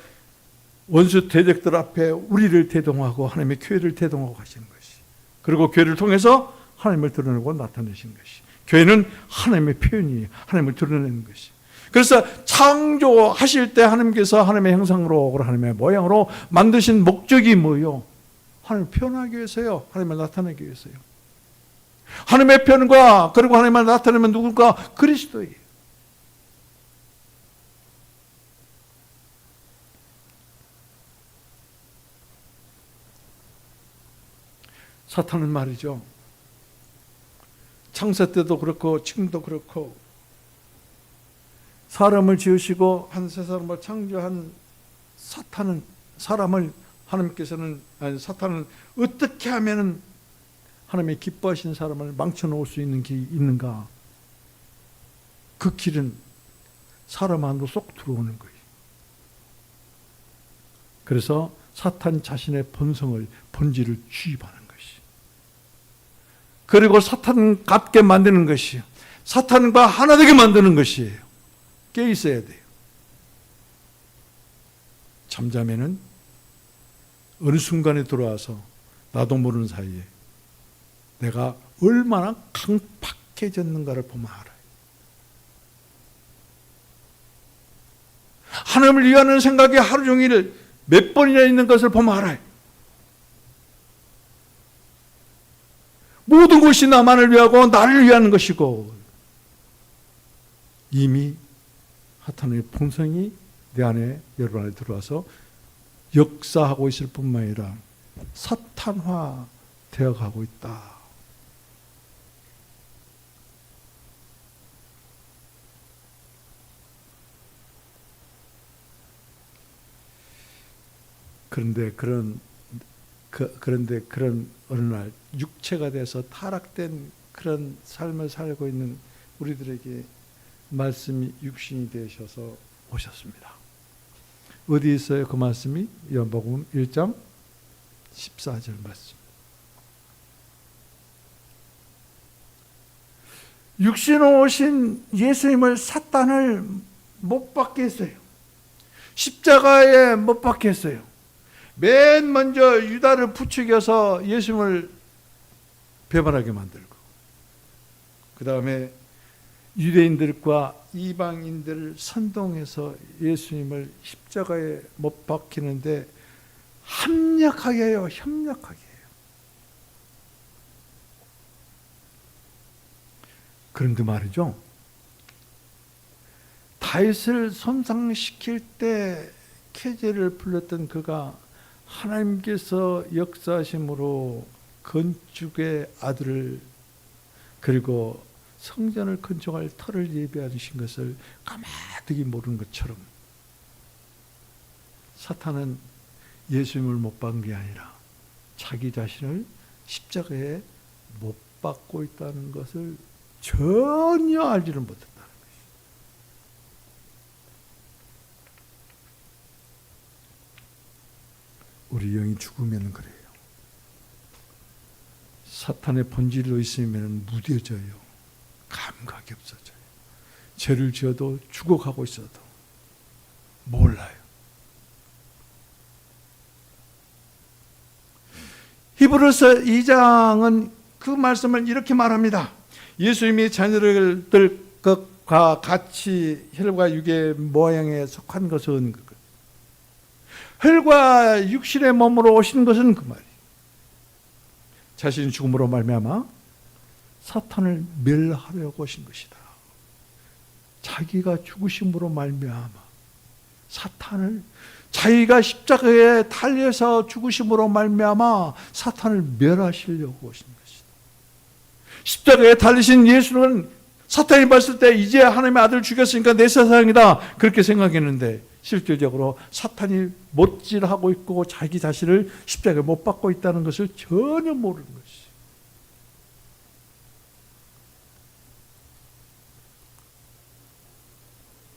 원수 대적들 앞에 우리를 대동하고 하나님의 교회를 대동하고 가시는 것이, 그리고 교회를 통해서 하나님을 드러내고 나타내신 것이, 교회는 하나님의 표현이에요. 하나님을 드러내는 것이. 그래서 창조하실 때 하나님께서 하나님의 형상으로, 하나님의 모양으로 만드신 목적이 뭐예요? 하나님을 표현하기 위해서요. 하나님을 나타내기 위해서요. 하나님의 편과 그리고 하나님을 나타내면 누굴까? 그리스도예요. 사탄은 말이죠, 창세 때도 그렇고 지금도 그렇고 사람을 지으시고 한 세 사람을 창조한 사람을 하나님께서는, 사탄은 어떻게 하면은 하나님의 기뻐하시는 사람을 망쳐놓을 수 있는 길이 있는가? 그 길은 사람 안으로 쏙 들어오는 거예요. 그래서 사탄 자신의 본질을 주입하는 것이, 그리고 사탄 같게 만드는 것이, 사탄과 하나 되게 만드는 것이에요. 깨 있어야 돼요. 잠자면은 어느 순간에 들어와서 나도 모르는 사이에 내가 얼마나 강팍해졌는가를 보면 알아요. 하나님을 위하는 생각이 하루 종일 몇 번이나 있는 것을 보면 알아요. 모든 것이 나만을 위하고 나를 위하는 것이고, 이미 사탄의 본성이 내 안에, 여러분 안에 들어와서 역사하고 있을 뿐만 아니라 사탄화 되어 가고 있다. 그런데 그런 어느 날 육체가 돼서 타락된 그런 삶을 살고 있는 우리들에게 말씀이 육신이 되셔서 오셨습니다. 어디 있어요? 그 말씀이 요한복음 1장 14절 말씀. 육신으로 오신 예수님을 사탄을 못 박게 했어요. 십자가에 못 박게 했어요. 맨 먼저 유다를 부추겨서 예수님을 배반하게 만들고, 그 다음에 유대인들과 이방인들을 선동해서 예수님을 십자가에 못 박히는데 합력하게 해요. 협력하게 해요. 그런데 말이죠, 다윗을 손상시킬 때 캐제를 불렀던 그가 하나님께서 역사하심으로 건축의 아들을, 그리고 성전을 건축할 터를 예비하신 것을 까마득히 모르는 것처럼, 사탄은 예수님을 못 박은 게 아니라 자기 자신을 십자가에 못 박고 있다는 것을 전혀 알지를 못했다는 것이죠. 우리 영이 죽으면 그래요. 사탄의 본질로 있으면 무뎌져요. 감각이 없어져요. 죄를 지어도 죽어가고 있어도 몰라요. 히브리서 2장은 그 말씀을 이렇게 말합니다. 예수님이 자녀들과 같이 혈과 육의 모양에 속한 것은, 혈과 육신의 몸으로 오신 것은 그 말이에요. 자신의 죽음으로 말미암아 사탄을 멸하려고 오신 것이다. 자기가 죽으심으로 말미암아 사탄을, 자기가 십자가에 달려서 죽으심으로 말미암아 사탄을 멸하시려고 오신 것이다. 십자가에 달리신 예수는 사탄이 봤을 때 이제 하나님의 아들을 죽였으니까 내 세상이다 그렇게 생각했는데, 실질적으로 사탄이 못질하고 있고 자기 자신을 십자가에 못 박고 있다는 것을 전혀 모르는 것이.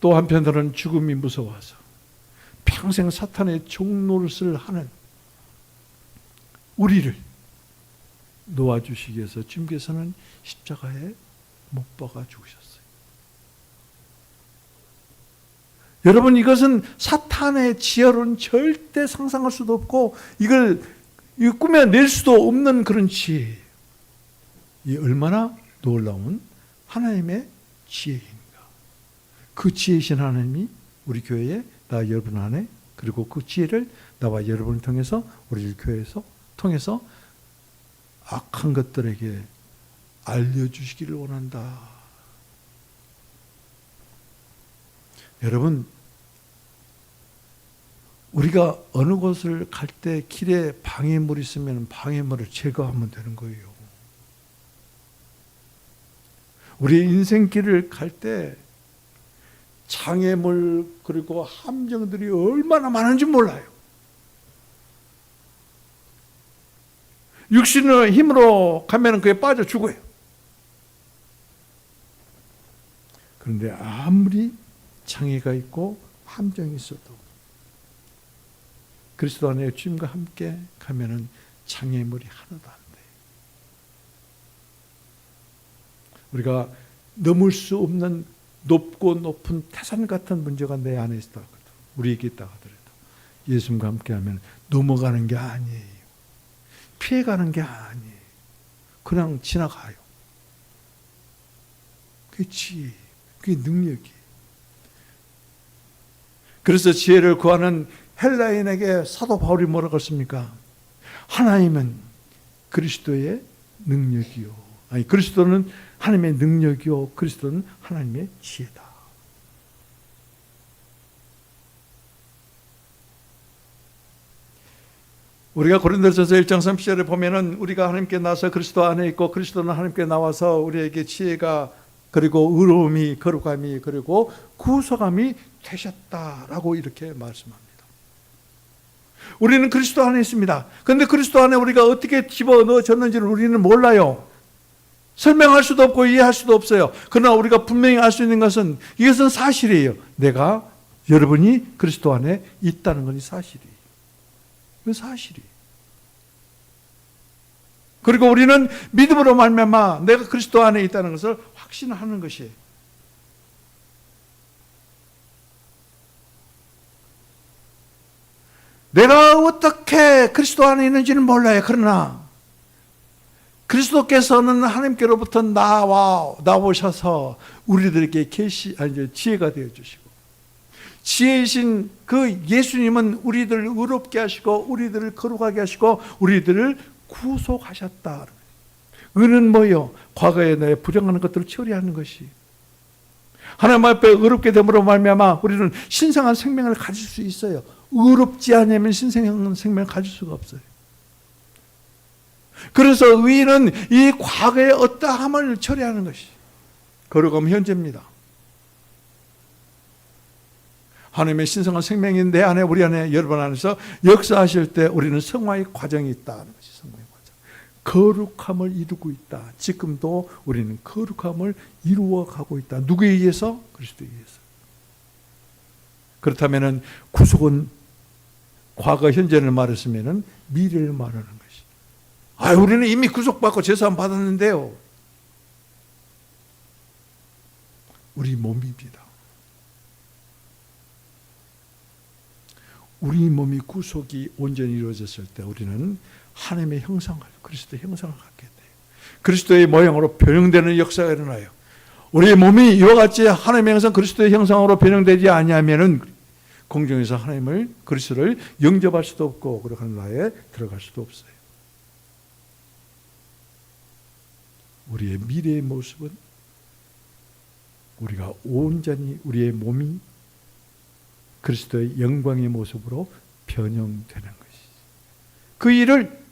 또 한편으로는 죽음이 무서워서 평생 사탄의 종노릇을 하는 우리를 놓아주시기 위해서 주님께서는 십자가에 못 박아 죽으셨어요. 여러분, 이것은 사탄의 지혜로는 절대 상상할 수도 없고 이걸 꾸며낼 수도 없는 그런 지혜예요. 이 얼마나 놀라운 하나님의 지혜인가. 그 지혜이신 하나님이 우리 교회에, 나 여러분 안에, 그리고 그 지혜를 나와 여러분을 통해서 우리 교회에서 통해서 악한 것들에게 알려주시기를 원한다. 여러분, 우리가 어느 곳을 갈 때 길에 방해물이 있으면 방해물을 제거하면 되는 거예요. 우리의 인생길을 갈 때 장애물 그리고 함정들이 얼마나 많은지 몰라요. 육신의 힘으로 가면 그게 빠져 죽어요. 그런데 아무리 장애가 있고 함정이 있어도 그리스도 안에 주님과 함께 가면은 장애물이 하나도 안 돼요. 우리가 넘을 수 없는 높고 높은 태산 같은 문제가 내 안에 있다 하거든. 우리에게 있다 하더라도 예수님과 함께하면 넘어가는 게 아니에요. 피해가는 게 아니에요. 그냥 지나가요. 그게 지혜, 그게 능력이에요. 그래서 지혜를 구하는 헬라인에게 사도 바울이 뭐라고 했습니까? 하나님은 그리스도의 능력이요. 아니, 그리스도는 하나님의 능력이요. 그리스도는 하나님의 지혜다. 우리가 고린도전서 1장 30절에 보면은 우리가 하나님께 나서 그리스도 안에 있고 그리스도는 하나님께 나와서 우리에게 지혜가 그리고 의로움이 거룩함이 그리고 구속함이 되셨다라고 이렇게 말씀합니다. 우리는 그리스도 안에 있습니다. 그런데 그리스도 안에 우리가 어떻게 집어넣어졌는지를 우리는 몰라요. 설명할 수도 없고 이해할 수도 없어요. 그러나 우리가 분명히 알 수 있는 것은 이것은 사실이에요. 내가 여러분이 그리스도 안에 있다는 것이 사실이에요. 그 사실이에요. 그리고 우리는 믿음으로 말미암아 내가 그리스도 안에 있다는 것을 확신하는 것이에요. 내가 어떻게 그리스도 안에 있는지는 몰라요. 그러나 그리스도께서는 하나님께로부터 나오셔서 우리들에게 지혜가 되어 주시고 지혜이신 그 예수님은 우리들을 의롭게 하시고 우리들을 거룩하게 하시고 우리들을 구속하셨다. 의는 뭐예요? 과거에 나의 부정하는 것들을 처리하는 것이. 하나님 앞에 의롭게 됨으로 말미암아 우리는 신성한 생명을 가질 수 있어요. 의롭지 않으면 신성한 생명을 가질 수가 없어요. 그래서 의인은 이 과거의 어떠함을 처리하는 것이 거룩함 현재입니다. 하나님의 신성한 생명이 내 안에 우리 안에 여러분 안에서 역사하실 때 우리는 성화의 과정이 있다는 것이 성화의 과정. 거룩함을 이루고 있다. 지금도 우리는 거룩함을 이루어가고 있다. 누구에 의해서? 그리스도에 의해서. 그렇다면 구속은 과거 현재를 말했으면 미래를 말하는 것이. 우리는 이미 구속받고 죄사함 받았는데요. 우리 몸입니다. 우리 몸이 구속이 온전히 이루어졌을 때 우리는 하나님의 형상을, 그리스도의 형상을 갖게 돼요. 그리스도의 모양으로 변형되는 역사가 일어나요. 우리 몸이 이와 같이 하나님의 형상, 그리스도의 형상으로 변형되지 아니하면은 공중에서 하나님을, 그리스도를 영접할 수도 없고 그리고 하늘나라에 들어갈 수도 없어요. 우리의 미래의 모습은 우리가 온전히 우리의 몸이 그리스도의 영광의 모습으로 변형되는 것이죠. 그 일을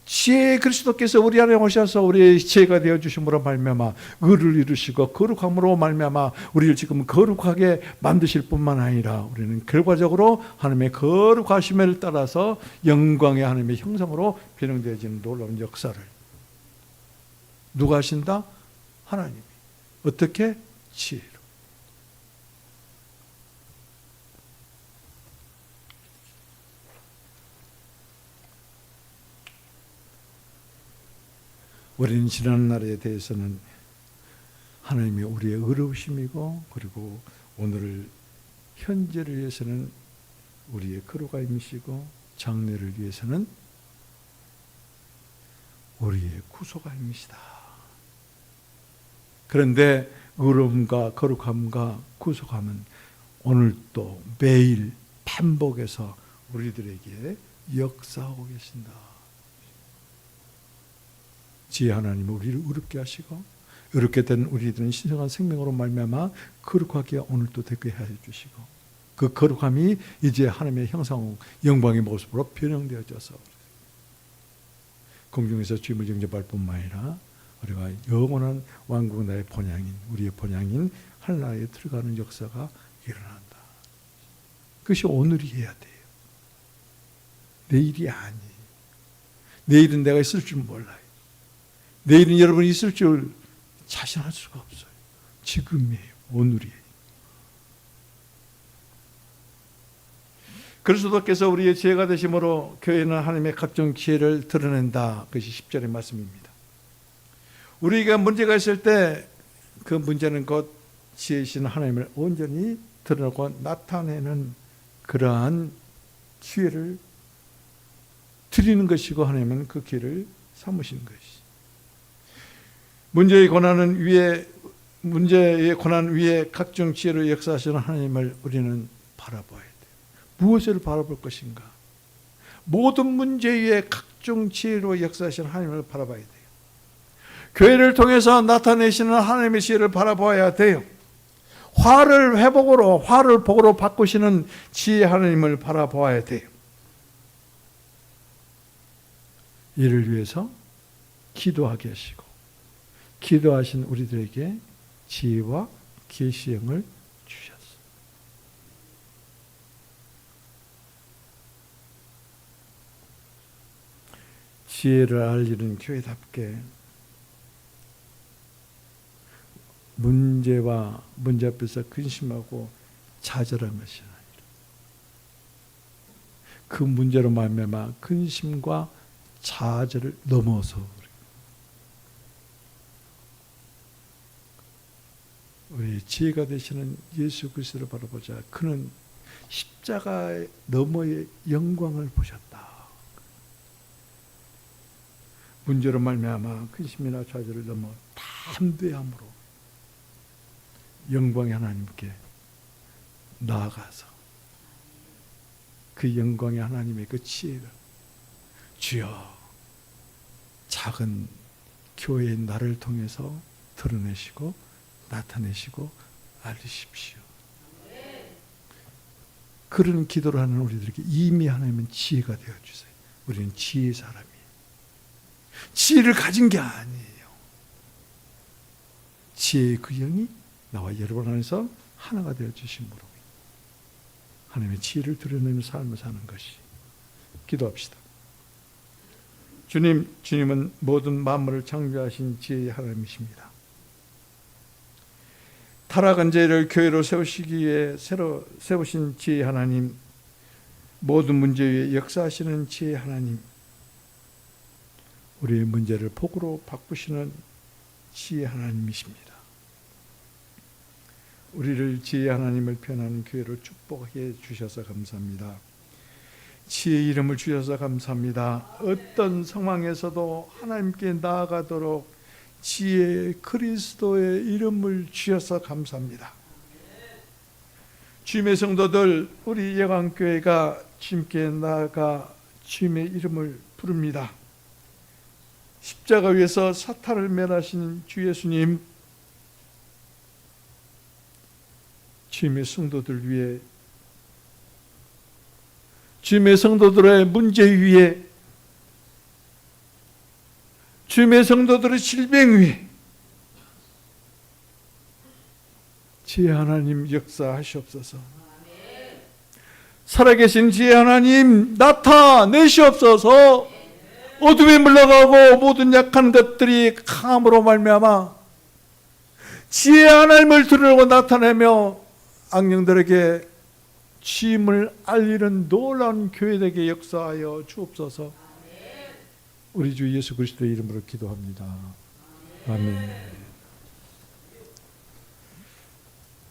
지혜의 그리스도께서 우리 안에 오셔서 우리의 지혜가 되어 주심으로 말미암아 의를 이루시고 거룩함으로 말미암아 우리를 지금 거룩하게 만드실 뿐만 아니라 우리는 결과적으로 하나님의 거룩하심을 따라서 영광의 하나님의 형상으로 변형되어지는 놀라운 역사를 누가 하신다? 하나님이. 어떻게? 지혜로. 우리는 지난 날에 대해서는 하나님이 우리의 의로우심이고 그리고 오늘 현재를 위해서는 우리의 거룩함이시고 장래를 위해서는 우리의 구속함이시다. 그런데 의로움과 거룩함과 구속함은 오늘도 매일 반복해서 우리들에게 역사하고 계신다. 지혜 하나님은 우리를 의롭게 하시고 의롭게 된 우리들은 신성한 생명으로 말미암아 거룩하게 오늘도 되게 해 주시고 그 거룩함이 이제 하나님의 형상 영광의 모습으로 변형되어져서 공중에서 주님을 영접할 뿐만 아니라 우리가 영원한 왕국 나라의 본향인 우리의 본향인 하늘나라에 들어가는 역사가 일어난다. 그것이 오늘이어야 돼요. 내일이 아니에요. 내일은 내가 있을 줄 몰라요. 내일은 여러분이 있을 줄 자신할 수가 없어요. 지금이에요. 오늘이에요. 그리스도께서 우리의 지혜가 되심으로 교회는 하나님의 각종 지혜를 드러낸다. 그것이 10절의 말씀입니다. 우리가 문제가 있을 때 그 문제는 곧 지혜이신 하나님을 온전히 드러내고 나타내는 그러한 기회를 드리는 것이고 하나님은 그 기회를 삼으신 것이. 문제의 고난 위에 각종 지혜로 역사하시는 하나님을 우리는 바라봐야 돼요. 무엇을 바라볼 것인가? 모든 문제 위에 각종 지혜로 역사하시는 하나님을 바라봐야 돼요. 교회를 통해서 나타내시는 하나님의 지혜를 바라봐야 돼요. 화를 복으로 바꾸시는 지혜 하나님을 바라봐야 돼요. 이를 위해서 기도하게 하시고 기도하신 우리들에게 지혜와 계시형을 주셨어요. 지혜를 알리는 교회답게 문제 앞에서 근심하고 좌절한 것이 아니라 그 문제로 말미암아 근심과 좌절을 넘어서 우리 지혜가 되시는 예수 그리스도를 바라보자. 그는 십자가의 너머의 영광을 보셨다. 문제로 말미암아 근심이나 좌절을 넘어 담대함으로 영광의 하나님께 나아가서 그 영광의 하나님의 그 지혜를 주여 작은 교회의 나를 통해서 드러내시고 나타내시고 알리십시오. 그런 기도를 하는 우리들에게 이미 하나님은 지혜가 되어주세요. 우리는 지혜의 사람이에요. 지혜를 가진 게 아니에요. 지혜의 그 영이 나와 여러분 안에서 하나가 되어주심으로 하나님의 지혜를 드러내는 삶을 사는 것이. 기도합시다. 주님은 모든 만물을 창조하신 지혜의 하나님이십니다. 타락한 죄를 교회로 세우시기 위해 새로 세우신 지혜의 하나님, 모든 문제 위에 역사하시는 지혜의 하나님, 우리의 문제를 복으로 바꾸시는 지혜의 하나님이십니다. 우리를 지혜의 하나님을 표현하는 교회로 축복해 주셔서 감사합니다. 지혜의 이름을 주셔서 감사합니다. 어떤 상황에서도 하나님께 나아가도록 지혜의 그리스도의 이름을 주셔서 감사합니다. 주님의 성도들, 우리 예강교회가 주님께 나아가 주님의 이름을 부릅니다. 십자가 위에서 사탄을 멸하신 주 예수님, 주님의 성도들 위해, 주님의 성도들의 문제 위에, 주님의 성도들의 질병 위에 지혜 하나님 역사하시옵소서. 살아계신 지혜 하나님 나타내시옵소서. 어둠에 물러가고 모든 약한 것들이 강함으로 말미암아 지혜 하나님을 드러내고 나타내며 악령들에게 주임을 알리는 놀라운 교회되게 역사하여 주옵소서. 우리 주 예수 그리스도의 이름으로 기도합니다. 아멘.